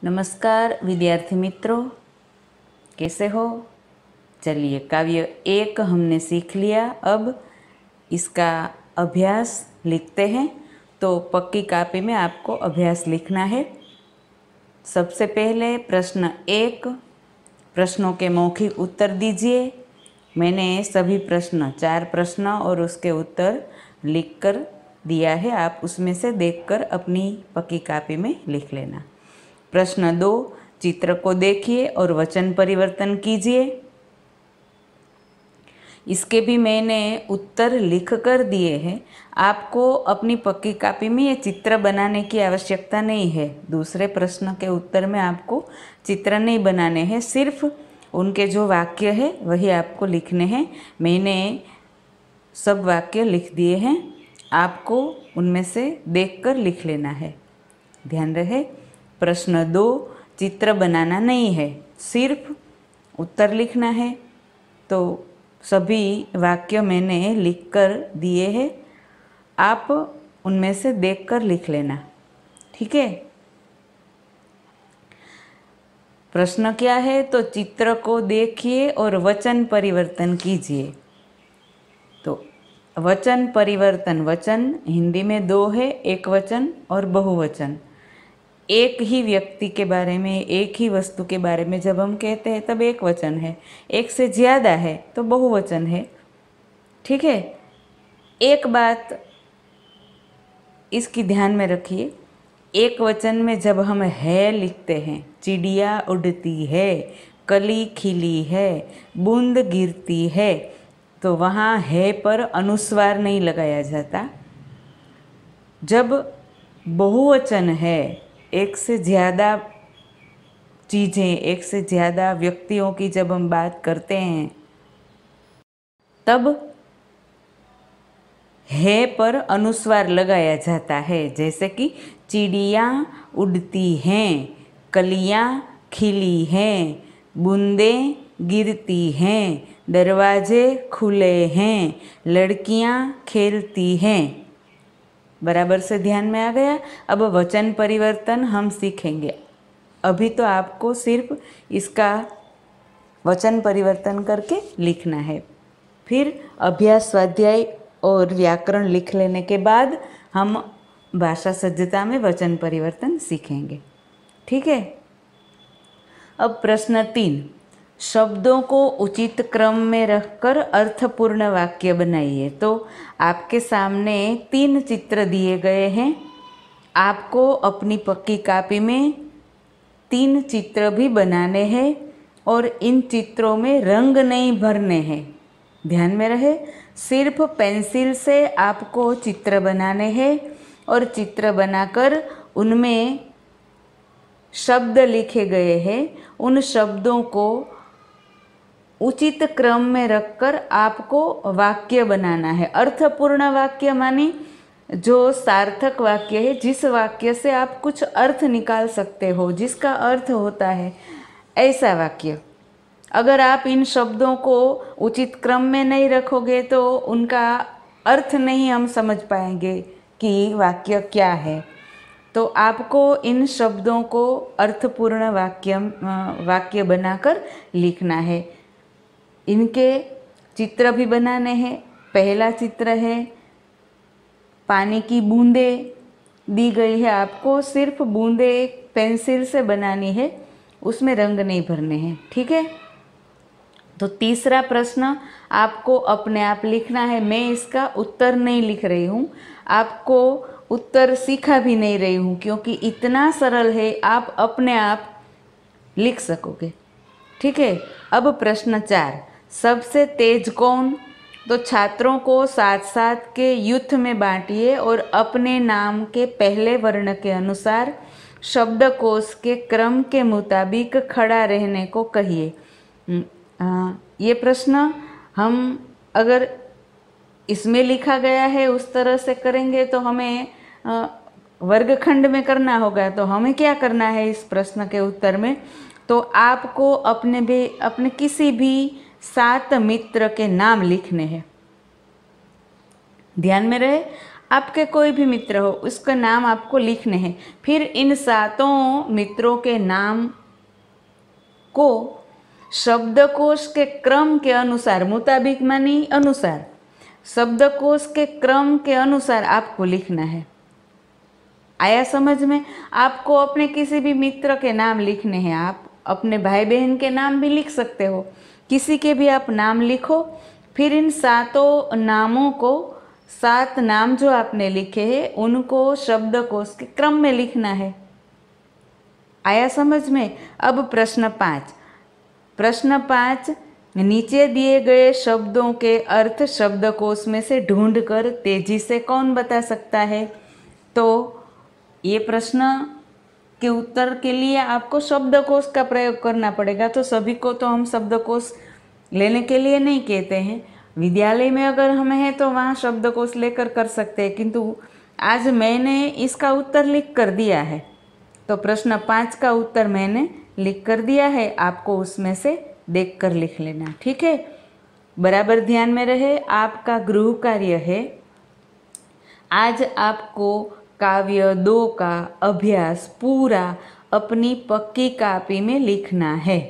नमस्कार विद्यार्थी मित्रों, कैसे हो। चलिए, काव्य 1 हमने सीख लिया। अब इसका अभ्यास लिखते हैं। तो पक्की कॉपी में आपको अभ्यास लिखना है। सबसे पहले प्रश्न 1, प्रश्नों के मौखिक उत्तर दीजिए। मैंने सभी प्रश्न 4 प्रश्न और उसके उत्तर लिख कर दिया है। आप उसमें से देखकर अपनी पक्की कॉपी में लिख लेना। प्रश्न 2, चित्र को देखिए और वचन परिवर्तन कीजिए। इसके भी मैंने उत्तर लिख कर दिए हैं। आपको अपनी पक्की कॉपी में ये चित्र बनाने की आवश्यकता नहीं है। दूसरे प्रश्न के उत्तर में आपको चित्र नहीं बनाने हैं, सिर्फ उनके जो वाक्य है वही आपको लिखने हैं। मैंने सब वाक्य लिख दिए हैं, आपको उनमें से देखकर लिख लेना है। ध्यान रहे, प्रश्न 2 चित्र बनाना नहीं है, सिर्फ उत्तर लिखना है। तो सभी वाक्य मैंने लिख कर दिए हैं, आप उनमें से देखकर लिख लेना, ठीक है। प्रश्न क्या है, तो चित्र को देखिए और वचन परिवर्तन कीजिए। तो वचन परिवर्तन, वचन हिंदी में 2 है, एक वचन और बहुवचन। एक ही व्यक्ति के बारे में, एक ही वस्तु के बारे में जब हम कहते हैं तब एक वचन है, एक से ज़्यादा है तो बहुवचन है, ठीक है। एक बात इसकी ध्यान में रखिए, एक वचन में जब हम है लिखते हैं, चिड़िया उड़ती है, कली खिली है, बूंद गिरती है, तो वहाँ है पर अनुस्वार नहीं लगाया जाता। जब बहुवचन है, एक से ज़्यादा चीज़ें, एक से ज़्यादा व्यक्तियों की जब हम बात करते हैं, तब है पर अनुस्वार लगाया जाता है। जैसे कि चिड़िया उड़ती हैं, कलियाँ खिली हैं, बूंदें गिरती हैं, दरवाजे खुले हैं, लड़कियाँ खेलती हैं। बराबर से ध्यान में आ गया। अब वचन परिवर्तन हम सीखेंगे। अभी तो आपको सिर्फ इसका वचन परिवर्तन करके लिखना है। फिर अभ्यास, स्वाध्याय और व्याकरण लिख लेने के बाद हम भाषा सज्जता में वचन परिवर्तन सीखेंगे, ठीक है। अब प्रश्न 3, शब्दों को उचित क्रम में रखकर अर्थपूर्ण वाक्य बनाइए। तो आपके सामने 3 चित्र दिए गए हैं। आपको अपनी पक्की कॉपी में 3 चित्र भी बनाने हैं और इन चित्रों में रंग नहीं भरने हैं। ध्यान में रहे, सिर्फ पेंसिल से आपको चित्र बनाने हैं और चित्र बनाकर उनमें शब्द लिखे गए हैं। उन शब्दों को उचित क्रम में रखकर आपको वाक्य बनाना है। अर्थपूर्ण वाक्य माने जो सार्थक वाक्य है, जिस वाक्य से आप कुछ अर्थ निकाल सकते हो, जिसका अर्थ होता है, ऐसा वाक्य। अगर आप इन शब्दों को उचित क्रम में नहीं रखोगे तो उनका अर्थ नहीं हम समझ पाएंगे कि वाक्य क्या है। तो आपको इन शब्दों को अर्थपूर्ण वाक्य बनाकर लिखना है। इनके चित्र भी बनाने हैं। पहला चित्र है, पानी की बूंदें दी गई है, आपको सिर्फ बूंदें पेंसिल से बनानी है, उसमें रंग नहीं भरने हैं, ठीक है। तो तीसरा प्रश्न आपको अपने आप लिखना है। मैं इसका उत्तर नहीं लिख रही हूँ, आपको उत्तर सिखा भी नहीं रही हूँ, क्योंकि इतना सरल है, आप अपने आप लिख सकोगे, ठीक है। अब प्रश्न 4, सबसे तेज कौन। तो छात्रों को 7-7 के युद्ध में बांटिए और अपने नाम के पहले वर्ण के अनुसार शब्दकोश के क्रम के मुताबिक खड़ा रहने को कहिए। ये प्रश्न हम अगर इसमें लिखा गया है उस तरह से करेंगे तो हमें वर्गखंड में करना होगा। तो हमें क्या करना है इस प्रश्न के उत्तर में, तो आपको अपने किसी भी 7 मित्र के नाम लिखने हैं। ध्यान में रहे, आपके कोई भी मित्र हो उसका नाम आपको लिखने हैं। फिर इन 7 मित्रों के नाम को शब्दकोश के क्रम के अनुसार, मुताबिक मानी अनुसार, शब्दकोश के क्रम के अनुसार आपको लिखना है। आया समझ में? आपको अपने किसी भी मित्र के नाम लिखने हैं। आप अपने भाई बहन के नाम भी लिख सकते हो, किसी के भी आप नाम लिखो। फिर इन 7 नामों को, 7 नाम जो आपने लिखे हैं उनको शब्दकोश के क्रम में लिखना है। आया समझ में? अब प्रश्न 5, नीचे दिए गए शब्दों के अर्थ शब्दकोश में से ढूंढकर तेजी से कौन बता सकता है? तो ये प्रश्न के उत्तर के लिए आपको शब्दकोश का प्रयोग करना पड़ेगा। तो सभी को तो हम शब्दकोश लेने के लिए नहीं कहते हैं। विद्यालय में अगर हमें है तो वहाँ शब्दकोश लेकर कर सकते हैं, किंतु आज मैंने इसका उत्तर लिख कर दिया है। तो प्रश्न 5 का उत्तर मैंने लिख कर दिया है, आपको उसमें से देख कर लिख लेना। ठीक है, बराबर ध्यान में रहे। आपका गृह कार्य है, आज आपको काव्य 2 का अभ्यास पूरा अपनी पक्की कॉपी में लिखना है।